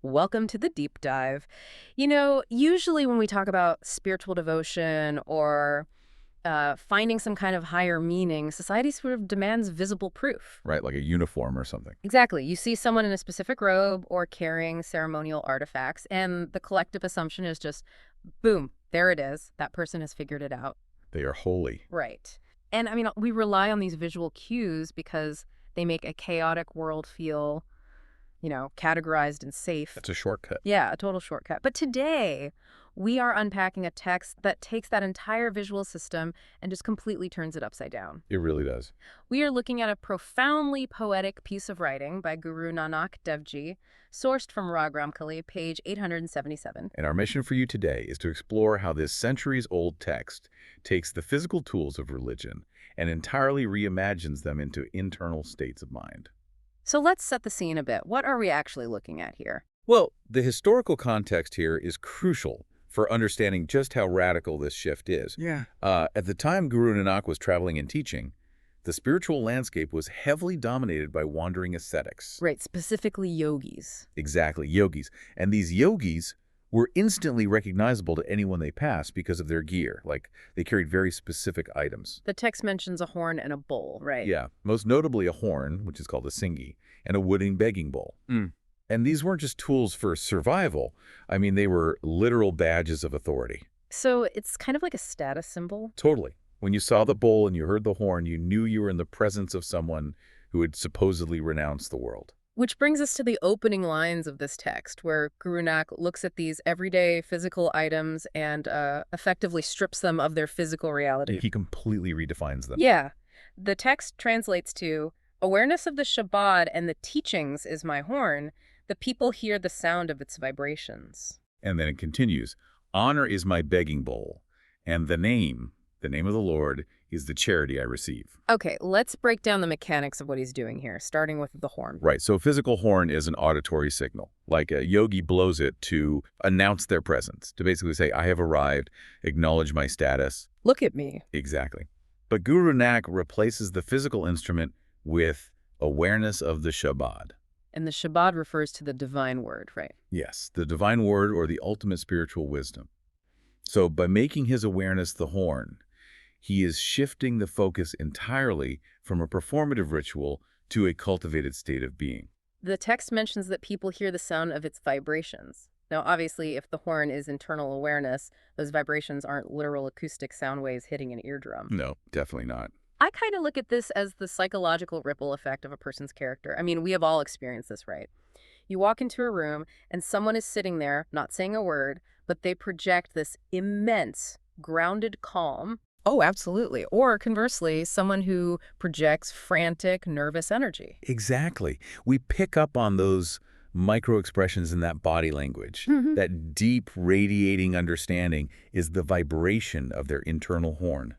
Welcome to the deep dive. Usually when we talk about spiritual devotion or finding some kind of higher meaning, society sort of demands visible proof. Right, like a uniform or something. Exactly. You see someone in a specific robe or carrying ceremonial artifacts, and the collective assumption is just, boom, there it is. That person has figured it out. They are holy. Right. And I mean, we rely on these visual cues because they make a chaotic world feel categorized and safe. That's a shortcut. Yeah, a total shortcut. But today, we are unpacking a text that takes that entire visual system and just completely turns it upside down. It really does. We are looking at a profoundly poetic piece of writing by Guru Nanak Dev Ji, sourced from Raamkalee, page 877. And our mission for you today is to explore how this centuries-old text takes the physical tools of religion and entirely reimagines them into internal states of mind. So let's set the scene a bit. What are we actually looking at here? Well, the historical context here is crucial for understanding just how radical this shift is. Yeah. At the time Guru Nanak was traveling and teaching, the spiritual landscape was heavily dominated by wandering ascetics. Right, specifically yogis. Exactly, yogis. And these yogis were instantly recognizable to anyone they passed because of their gear. Like, they carried very specific items. The text mentions a horn and a bowl, right? Yeah, most notably a horn, which is called a singhi, and a wooden begging bowl. And these weren't just tools for survival. I mean, they were literal badges of authority. So it's kind of like a status symbol? Totally. When you saw the bowl and you heard the horn, you knew you were in the presence of someone who had supposedly renounced the world. Which brings us to the opening lines of this text, where Guru Nanak looks at these everyday physical items and effectively strips them of their physical reality. He completely redefines them. Yeah. The text translates to, awareness of the Shabad and the teachings is my horn. The people hear the sound of its vibrations. And then it continues, honor is my begging bowl, and the name of the Lord, is the charity I receive. Okay, let's break down the mechanics of what he's doing here, starting with the horn. Right, so a physical horn is an auditory signal. Like a yogi blows it to announce their presence, to basically say, I have arrived, acknowledge my status. Look at me. Exactly. But Guru Nanak replaces the physical instrument with awareness of the Shabad. And the Shabad refers to the divine word, right? Yes, the divine word or the ultimate spiritual wisdom. So by making his awareness the horn, he is shifting the focus entirely from a performative ritual to a cultivated state of being. The text mentions that people hear the sound of its vibrations. Now, obviously, if the horn is internal awareness, those vibrations aren't literal acoustic sound waves hitting an eardrum. No, definitely not. I kind of look at this as the psychological ripple effect of a person's character. I mean, we have all experienced this, right? You walk into a room and someone is sitting there, not saying a word, but they project this immense, grounded calm. Oh, absolutely. Or conversely, someone who projects frantic, nervous energy. Exactly. We pick up on those micro-expressions in that body language. That deep, radiating understanding is the vibration of their internal horn.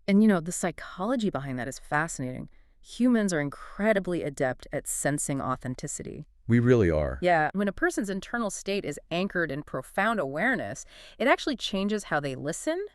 And the psychology behind that is fascinating. Humans are incredibly adept at sensing authenticity. We really are. Yeah, when a person's internal state is anchored in profound awareness, it actually changes how they listen,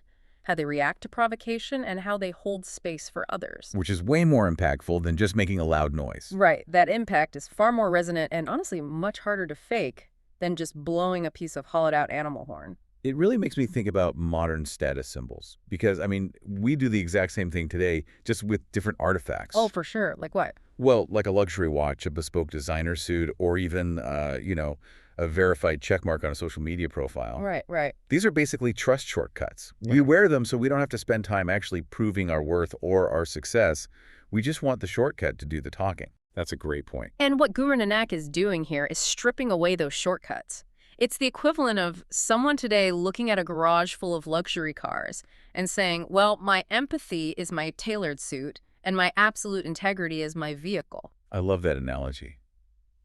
how they react to provocation, and how they hold space for others. Which is way more impactful than just making a loud noise. Right. That impact is far more resonant and honestly much harder to fake than just blowing a piece of hollowed-out animal horn. It really makes me think about modern status symbols because, I mean, we do the exact same thing today, just with different artifacts. Oh, for sure. Like what? Well, like a luxury watch, a bespoke designer suit, or even, a verified checkmark on a social media profile. Right, right. These are basically trust shortcuts. Yeah. We wear them so we don't have to spend time actually proving our worth or our success. We just want the shortcut to do the talking. That's a great point. And what Guru Nanak is doing here is stripping away those shortcuts. It's the equivalent of someone today looking at a garage full of luxury cars and saying, well, my empathy is my tailored suit and my absolute integrity is my vehicle. I love that analogy.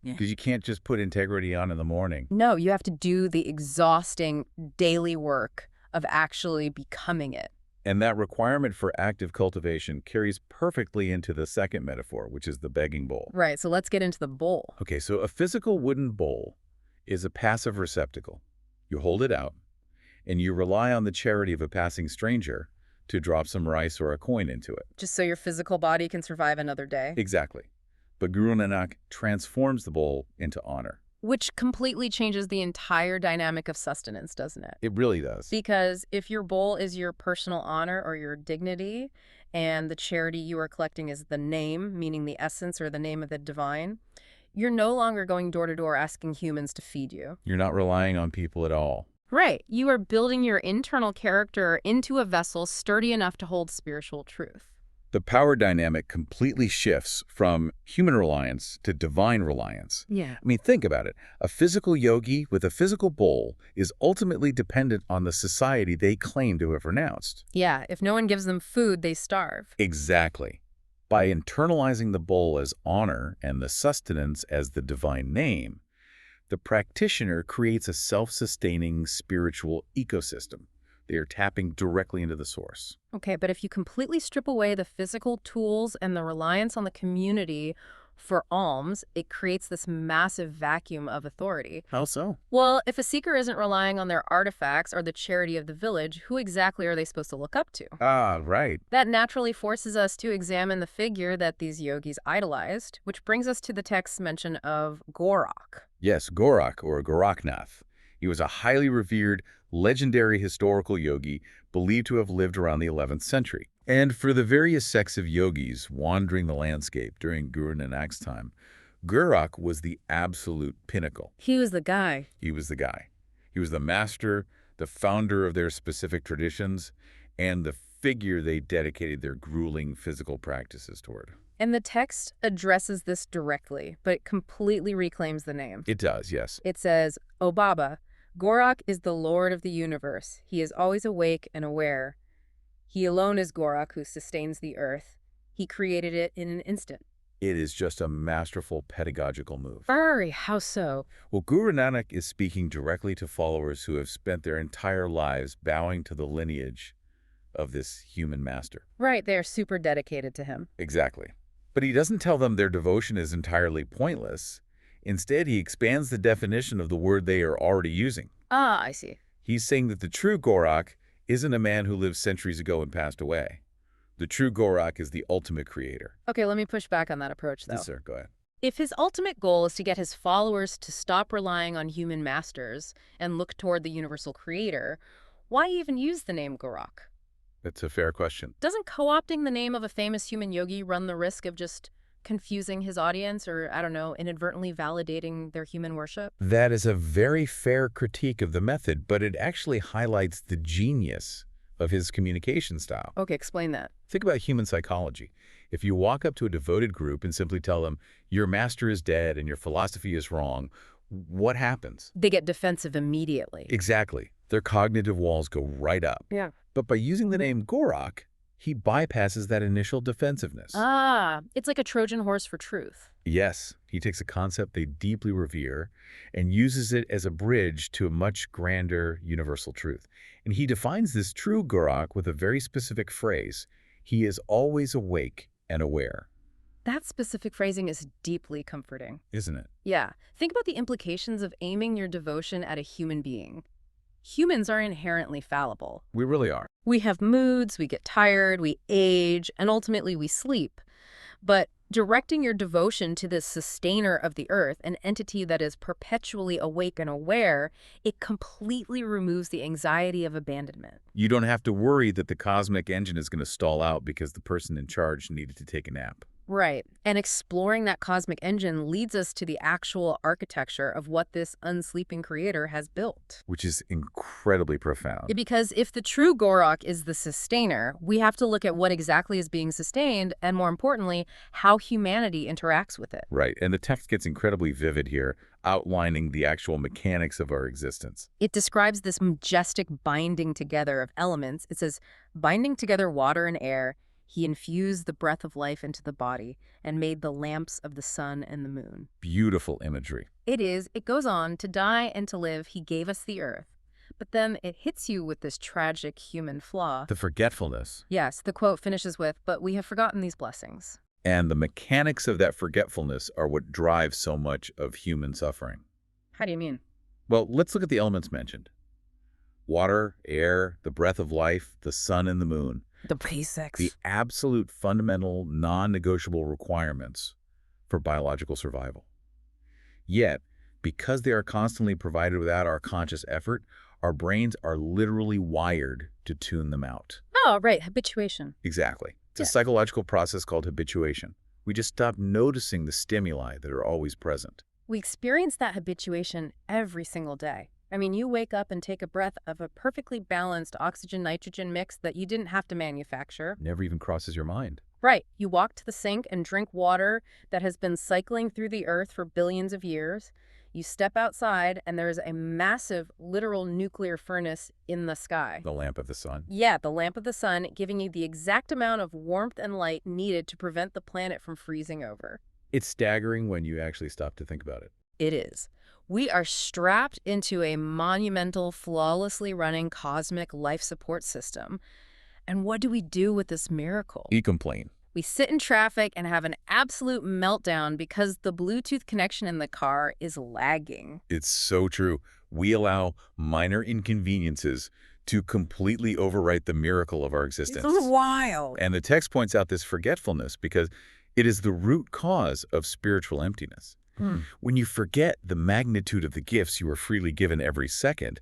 Yeah. Because you can't just put integrity on in the morning. No, you have to do the exhausting daily work of actually becoming it. And that requirement for active cultivation carries perfectly into the second metaphor, which is the begging bowl. Right, so let's get into the bowl. Okay, so a physical wooden bowl is a passive receptacle. You hold it out, and you rely on the charity of a passing stranger to drop some rice or a coin into it. Just so your physical body can survive another day. Exactly. But Guru Nanak transforms the bowl into honor. Which completely changes the entire dynamic of sustenance, doesn't it? It really does. Because if your bowl is your personal honor or your dignity, and the charity you are collecting is the name, meaning the essence or the name of the divine, you're no longer going door to door asking humans to feed you. You're not relying on people at all. Right. You are building your internal character into a vessel sturdy enough to hold spiritual truth. The power dynamic completely shifts from human reliance to divine reliance. Yeah. I mean, think about it. A physical yogi with a physical bowl is ultimately dependent on the society they claim to have renounced. Yeah. If no one gives them food, they starve. Exactly. By internalizing the bowl as honor and the sustenance as the divine name, the practitioner creates a self-sustaining spiritual ecosystem. They are tapping directly into the source. Okay, but if you completely strip away the physical tools and the reliance on the community for alms, it creates this massive vacuum of authority. How so? Well, if a seeker isn't relying on their artifacts or the charity of the village, who exactly are they supposed to look up to? Ah, right. That naturally forces us to examine the figure that these yogis idolized, which brings us to the text's mention of Gorakh. Yes, Gorakh or Gorakhnath. He was a highly revered, legendary historical yogi believed to have lived around the 11th century. And for the various sects of yogis wandering the landscape during Guru Nanak's time, Gorakh was the absolute pinnacle. He was the guy. He was the guy. He was the master, the founder of their specific traditions, and the figure they dedicated their grueling physical practices toward. And the text addresses this directly, but it completely reclaims the name. It does, yes. It says, "O Baba, Gorakh is the Lord of the universe. He is always awake and aware. He alone is Gorakh who sustains the earth. He created it in an instant." It is just a masterful pedagogical move. paRe, how so? Well, Guru Nanak is speaking directly to followers who have spent their entire lives bowing to the lineage of this human master. Right, they are super dedicated to him. Exactly. But he doesn't tell them their devotion is entirely pointless. Instead, he expands the definition of the word they are already using. Ah, I see. He's saying that the true Gorakh isn't a man who lived centuries ago and passed away. The true Gorakh is the ultimate creator. Okay, let me push back on that approach, though. Yes, sir. Go ahead. If his ultimate goal is to get his followers to stop relying on human masters and look toward the universal creator, why even use the name Gorakh? That's a fair question. Doesn't co-opting the name of a famous human yogi run the risk of just confusing his audience or, I don't know, inadvertently validating their human worship? That is a very fair critique of the method, but it actually highlights the genius of his communication style. Okay, explain that. Think about human psychology. If you walk up to a devoted group and simply tell them, your master is dead and your philosophy is wrong, what happens? They get defensive immediately. Exactly. Their cognitive walls go right up. Yeah. But by using the name Gorakh, he bypasses that initial defensiveness. Ah, it's like a Trojan horse for truth. Yes, he takes a concept they deeply revere and uses it as a bridge to a much grander universal truth. And he defines this true Gorakh with a very specific phrase. He is always awake and aware. That specific phrasing is deeply comforting. Isn't it? Yeah. Think about the implications of aiming your devotion at a human being. Humans are inherently fallible. We really are. We have moods, we get tired, we age, and ultimately we sleep. But directing your devotion to the sustainer of the earth, an entity that is perpetually awake and aware, it completely removes the anxiety of abandonment. You don't have to worry that the cosmic engine is going to stall out because the person in charge needed to take a nap. Right. And exploring that cosmic engine leads us to the actual architecture of what this unsleeping creator has built. Which is incredibly profound. Because if the true Gorakh is the sustainer, we have to look at what exactly is being sustained and, more importantly, how humanity interacts with it. Right. And the text gets incredibly vivid here, outlining the actual mechanics of our existence. It describes this majestic binding together of elements. It says, binding together water and air, he infused the breath of life into the body and made the lamps of the sun and the moon. Beautiful imagery. It goes on, to die and to live, he gave us the earth. But then it hits you with this tragic human flaw. The forgetfulness. Yes, the quote finishes with, but we have forgotten these blessings. And the mechanics of that forgetfulness are what drives so much of human suffering. How do you mean? Well, let's look at the elements mentioned. Water, air, the breath of life, the sun and the moon. The basics. The absolute fundamental, non-negotiable requirements for biological survival. Yet, Because they are constantly provided without our conscious effort, our brains are literally wired to tune them out. Oh, right, habituation. Exactly. It's a Yeah. psychological process called habituation. We just stop noticing the stimuli that are always present. We experience that habituation every single day. I mean, you wake up and take a breath of a perfectly balanced oxygen-nitrogen mix that you didn't have to manufacture. Never even crosses your mind. Right. You walk to the sink and drink water that has been cycling through the earth for billions of years. You step outside and there's a massive, literal nuclear furnace in the sky. The lamp of the sun. Yeah, the lamp of the sun giving you the exact amount of warmth and light needed to prevent the planet from freezing over. It's staggering when you actually stop to think about it. It is. We are strapped into a monumental, flawlessly running cosmic life support system. And what do we do with this miracle? You complain. We sit in traffic and have an absolute meltdown because the Bluetooth connection in the car is lagging. It's so true. We allow minor inconveniences to completely overwrite the miracle of our existence. This is wild. And the text points out this forgetfulness because it is the root cause of spiritual emptiness. When you forget the magnitude of the gifts you are freely given every second,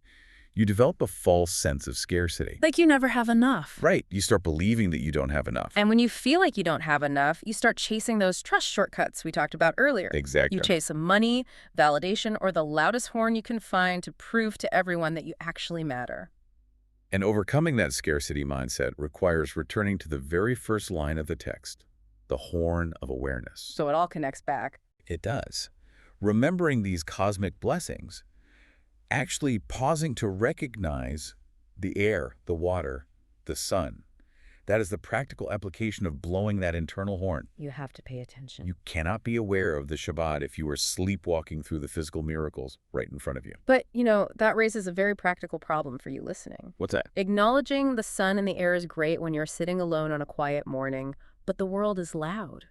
you develop a false sense of scarcity. Like you never have enough. Right. You start believing that you don't have enough. And when you feel like you don't have enough, you start chasing those trust shortcuts we talked about earlier. Exactly. You chase some money, validation, or the loudest horn you can find to prove to everyone that you actually matter. And overcoming that scarcity mindset requires returning to the very first line of the text, the horn of awareness. So it all connects back. It does. Remembering these cosmic blessings, actually pausing to recognize the air, the water, the sun. That is the practical application of blowing that internal horn. You have to pay attention. You cannot be aware of the Shabad if you are sleepwalking through the physical miracles right in front of you. But, that raises a very practical problem for you listening. What's that? Acknowledging the sun and the air is great when you're sitting alone on a quiet morning, but the world is loud.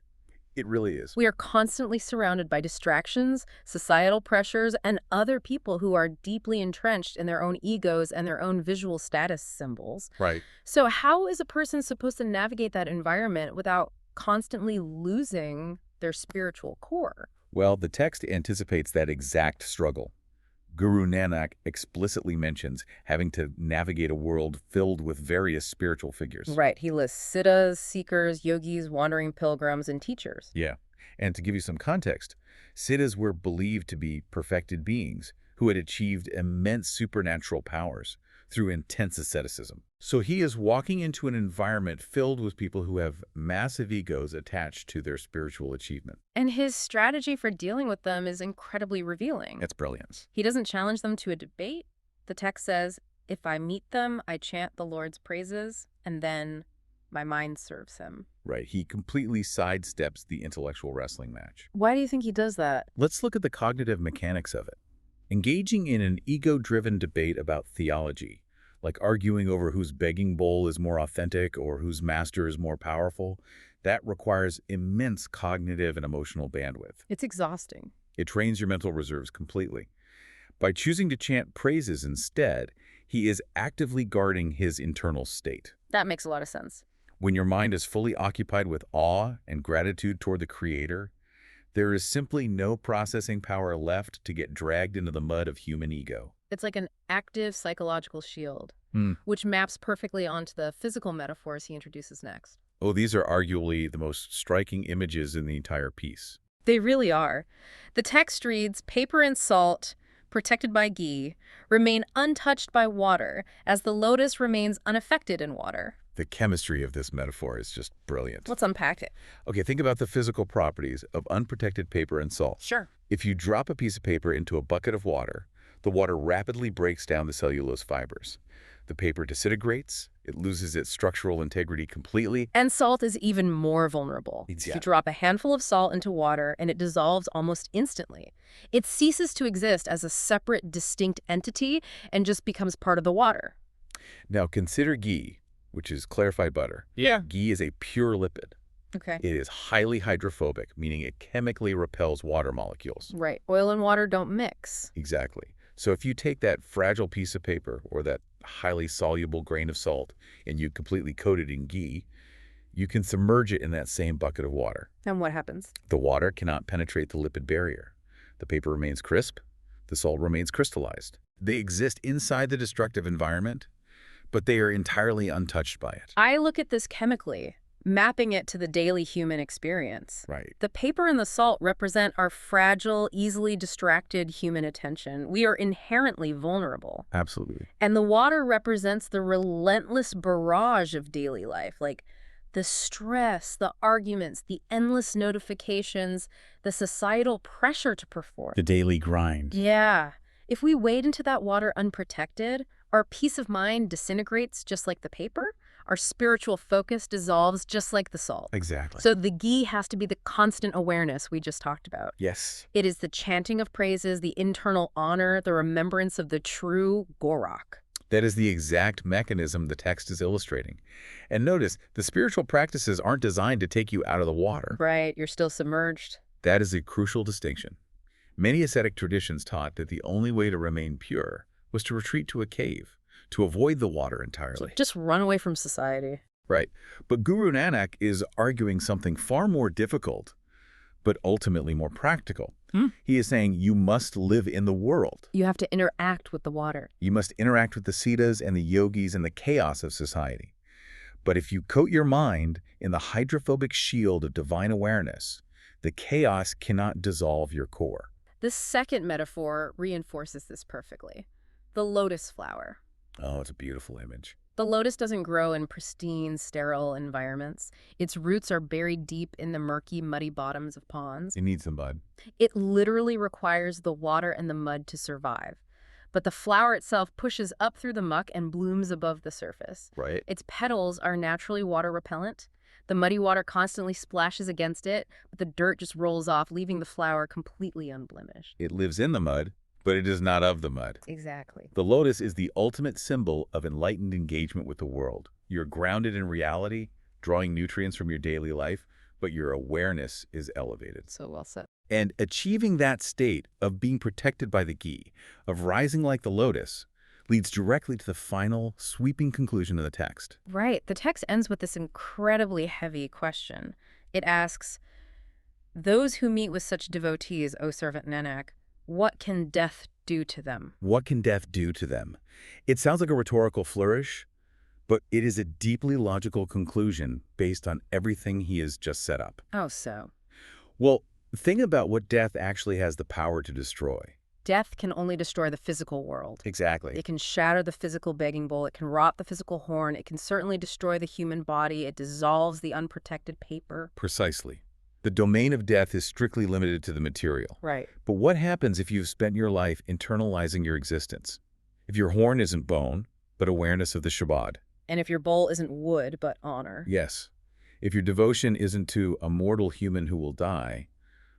It really is. We are constantly surrounded by distractions, societal pressures, and other people who are deeply entrenched in their own egos and their own visual status symbols. Right. So how is a person supposed to navigate that environment without constantly losing their spiritual core? Well, the text anticipates that exact struggle. Guru Nanak explicitly mentions having to navigate a world filled with various spiritual figures. Right. He lists siddhas, seekers, yogis, wandering pilgrims, and teachers. Yeah. And to give you some context, siddhas were believed to be perfected beings who had achieved immense supernatural powers through intense asceticism. So he is walking into an environment filled with people who have massive egos attached to their spiritual achievement. And his strategy for dealing with them is incredibly revealing. That's brilliance. He doesn't challenge them to a debate. The text says, if I meet them, I chant the Lord's praises, and then my mind serves him. Right. He completely sidesteps the intellectual wrestling match. Why do you think he does that? Let's look at the cognitive mechanics of it. Engaging in an ego-driven debate about theology, like arguing over whose begging bowl is more authentic or whose master is more powerful, that requires immense cognitive and emotional bandwidth. It's exhausting. It trains your mental reserves completely. By choosing to chant praises instead, he is actively guarding his internal state. That makes a lot of sense. When your mind is fully occupied with awe and gratitude toward the Creator, there is simply no processing power left to get dragged into the mud of human ego. It's like an active psychological shield, which maps perfectly onto the physical metaphors he introduces next. Oh, these are arguably the most striking images in the entire piece. They really are. The text reads, paper and salt, protected by ghee, remain untouched by water, as the lotus remains unaffected in water. The chemistry of this metaphor is just brilliant. Let's unpack it. Okay, think about the physical properties of unprotected paper and salt. Sure. If you drop a piece of paper into a bucket of water, the water rapidly breaks down the cellulose fibers. The paper disintegrates, it loses its structural integrity completely. And salt is even more vulnerable. Yeah. You drop a handful of salt into water and it dissolves almost instantly. It ceases to exist as a separate, distinct entity and just becomes part of the water. Now consider ghee, which is clarified butter. Yeah. Ghee is a pure lipid. Okay. It is highly hydrophobic, meaning it chemically repels water molecules. Right. Oil and water don't mix. Exactly. So if you take that fragile piece of paper or that highly soluble grain of salt and you completely coat it in ghee, you can submerge it in that same bucket of water. And what happens? The water cannot penetrate the lipid barrier. The paper remains crisp, the salt remains crystallized. They exist inside the destructive environment, but they are entirely untouched by it. I look at this chemically, mapping it to the daily human experience. Right. The paper and the salt represent our fragile, easily distracted human attention. We are inherently vulnerable. Absolutely. And the water represents the relentless barrage of daily life, like the stress, the arguments, the endless notifications, the societal pressure to perform. The daily grind. Yeah. If we wade into that water unprotected, our peace of mind disintegrates just like the paper. Our spiritual focus dissolves just like the salt. Exactly. So the ghee has to be the constant awareness we just talked about. Yes. It is the chanting of praises, the internal honor, the remembrance of the true gorakh. That is the exact mechanism the text is illustrating. And notice, the spiritual practices aren't designed to take you out of the water. Right, you're still submerged. That is a crucial distinction. Many ascetic traditions taught that the only way to remain pure was to retreat to a cave, to avoid the water entirely. Just run away from society. Right. But Guru Nanak is arguing something far more difficult, but ultimately more practical. He is saying you must live in the world. You have to interact with the water. You must interact with the siddhas and the yogis and the chaos of society. But if you coat your mind in the hydrophobic shield of divine awareness, the chaos cannot dissolve your core. This second metaphor reinforces this perfectly. The lotus flower. Oh, it's a beautiful image. The lotus doesn't grow in pristine, sterile environments. Its roots are buried deep in the murky, muddy bottoms of ponds. It needs the mud. It literally requires the water and the mud to survive. But the flower itself pushes up through the muck and blooms above the surface. Right. Its petals are naturally water repellent. The muddy water constantly splashes against it, but the dirt just rolls off, leaving the flower completely unblemished. It lives in the mud, but it is not of the mud. Exactly. The lotus is the ultimate symbol of enlightened engagement with the world. You're grounded in reality, drawing nutrients from your daily life, but your awareness is elevated. So well said. And achieving that state of being protected by the ghee, of rising like the lotus, leads directly to the final, sweeping conclusion of the text. Right. The text ends with this incredibly heavy question. It asks, "Those who meet with such devotees, O servant Nanak, what can death do to them?" What can death do to them? It sounds like a rhetorical flourish, but it is a deeply logical conclusion based on everything he has just set up. Oh, so. Well, think about what death actually has the power to destroy. Death can only destroy the physical world. Exactly. It can shatter the physical begging bowl. It can rot the physical horn. It can certainly destroy the human body. It dissolves the unprotected paper. Precisely. The domain of death is strictly limited to the material. Right. But what happens if you've spent your life internalizing your existence? If your horn isn't bone, but awareness of the Shabad? And if your bowl isn't wood, but honor? Yes. If your devotion isn't to a mortal human who will die,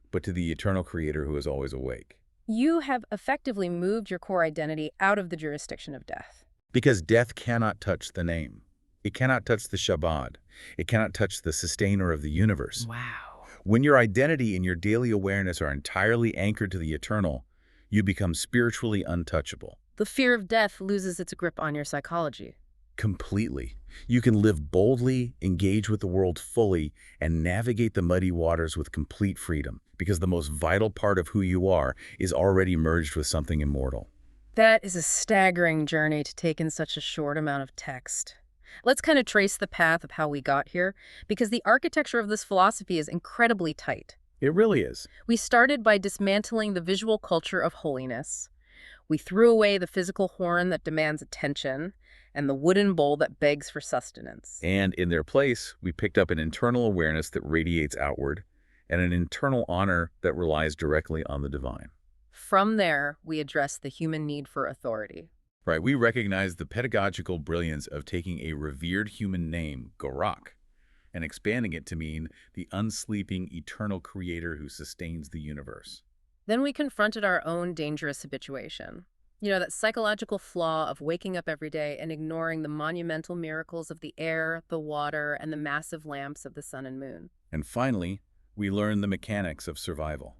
but to the eternal creator who is always awake? You have effectively moved your core identity out of the jurisdiction of death. Because death cannot touch the name. It cannot touch the Shabad. It cannot touch the sustainer of the universe. Wow. When your identity and your daily awareness are entirely anchored to the eternal, you become spiritually untouchable. The fear of death loses its grip on your psychology. Completely. You can live boldly, engage with the world fully, and navigate the muddy waters with complete freedom, because the most vital part of who you are is already merged with something immortal. That is a staggering journey to take in such a short amount of text. Let's kind of trace the path of how we got here, because the architecture of this philosophy is incredibly tight. It really is. We started by dismantling the visual culture of holiness. We threw away the physical horn that demands attention, and the wooden bowl that begs for sustenance. And in their place, we picked up an internal awareness that radiates outward, and an internal honor that relies directly on the divine. From there, we address the human need for authority. Right, we recognize the pedagogical brilliance of taking a revered human name, Gorakh, and expanding it to mean the unsleeping, eternal creator who sustains the universe. Then we confronted our own dangerous habituation. You know, that psychological flaw of waking up every day and ignoring the monumental miracles of the air, the water, and the massive lamps of the sun and moon. And finally, we learned the mechanics of survival.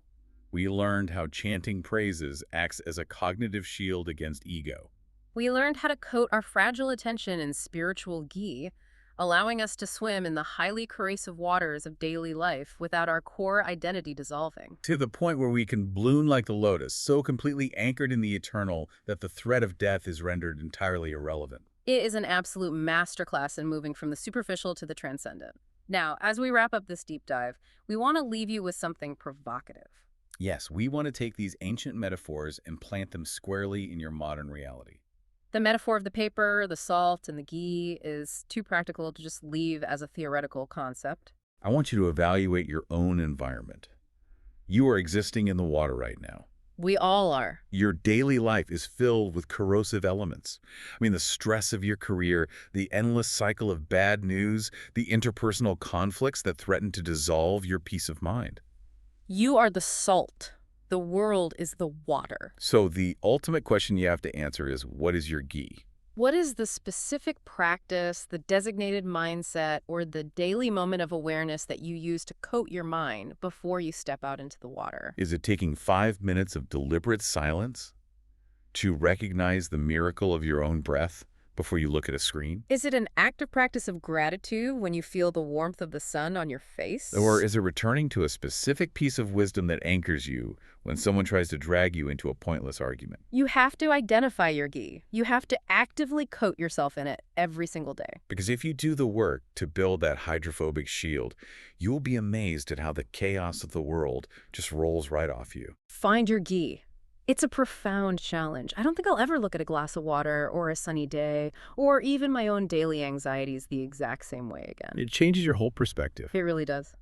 We learned how chanting praises acts as a cognitive shield against ego. We learned how to coat our fragile attention in spiritual ghee, allowing us to swim in the highly corrosive waters of daily life without our core identity dissolving. To the point where we can bloom like the lotus, so completely anchored in the eternal that the threat of death is rendered entirely irrelevant. It is an absolute masterclass in moving from the superficial to the transcendent. Now, as we wrap up this deep dive, we want to leave you with something provocative. Yes, we want to take these ancient metaphors and plant them squarely in your modern reality. The metaphor of the paper, the salt, and the ghee is too practical to just leave as a theoretical concept. I want you to evaluate your own environment. You are existing in the water right now. We all are. Your daily life is filled with corrosive elements. I mean, the stress of your career, the endless cycle of bad news, the interpersonal conflicts that threaten to dissolve your peace of mind. You are the salt. The world is the water. So the ultimate question you have to answer is, what is your ghee? What is the specific practice, the designated mindset, or the daily moment of awareness that you use to coat your mind before you step out into the water? Is it taking 5 minutes of deliberate silence to recognize the miracle of your own breath before you look at a screen? Is it an active practice of gratitude when you feel the warmth of the sun on your face? Or is it returning to a specific piece of wisdom that anchors you when someone tries to drag you into a pointless argument? You have to identify your ghee. You have to actively coat yourself in it every single day. Because if you do the work to build that hydrophobic shield, you will be amazed at how the chaos of the world just rolls right off you. Find your ghee. It's a profound challenge. I don't think I'll ever look at a glass of water or a sunny day or even my own daily anxieties the exact same way again. It changes your whole perspective. It really does.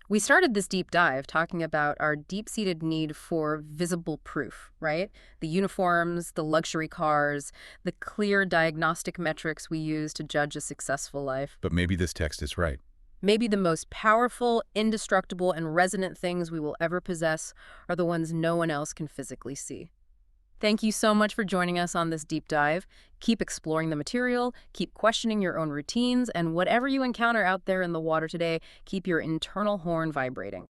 We started this deep dive talking about our deep-seated need for visible proof, right? The uniforms, the luxury cars, the clear diagnostic metrics we use to judge a successful life. But maybe this text is right. Maybe the most powerful, indestructible, and resonant things we will ever possess are the ones no one else can physically see. Thank you so much for joining us on this deep dive. Keep exploring the material, keep questioning your own routines, and whatever you encounter out there in the water today, keep your internal horn vibrating.